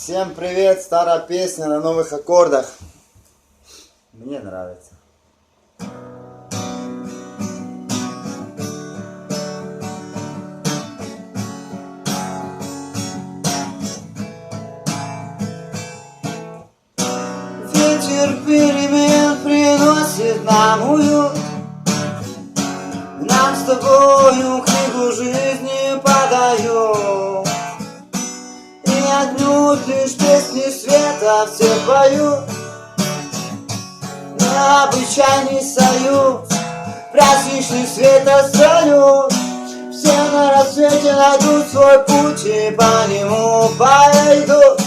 Всем привет, старая песня на новых аккордах. Мне нравится. Ветер перемен приносит нам уют. Нам с тобою книгу жизни подают. И отнюдь лишь песни света все поют. Необычайный союз, праздничный света салют. Все на рассвете найдут свой путь и по нему пойдут.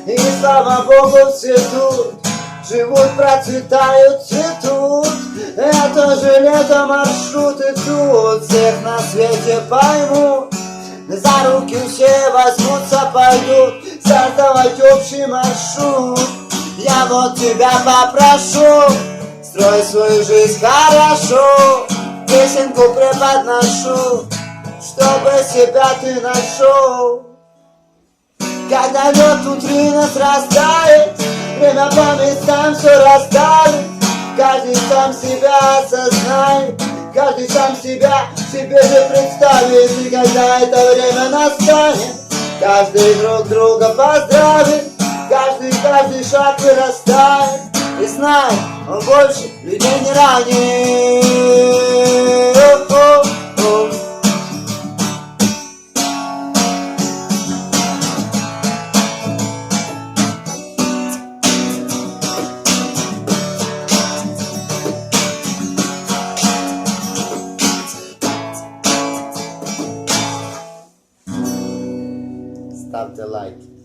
И слава Богу все тут живут, процветают, цветут. Это же лето, маршруты тут всех на свете поймут. За руки все возьмутся, пойдут создавать общий маршрут. Я вот тебя попрошу, строй свою жизнь хорошо. Песенку преподношу, чтобы себя ты нашел. Когда лед внутри нас растает, время по местам все расставит. Каждый сам себя осознает, каждый сам себя себе же представит. И когда это время настанет, каждый друг друга поздравит. Каждый шаг вырастает, и знай, он больше людей не ранит. Ставьте лайки.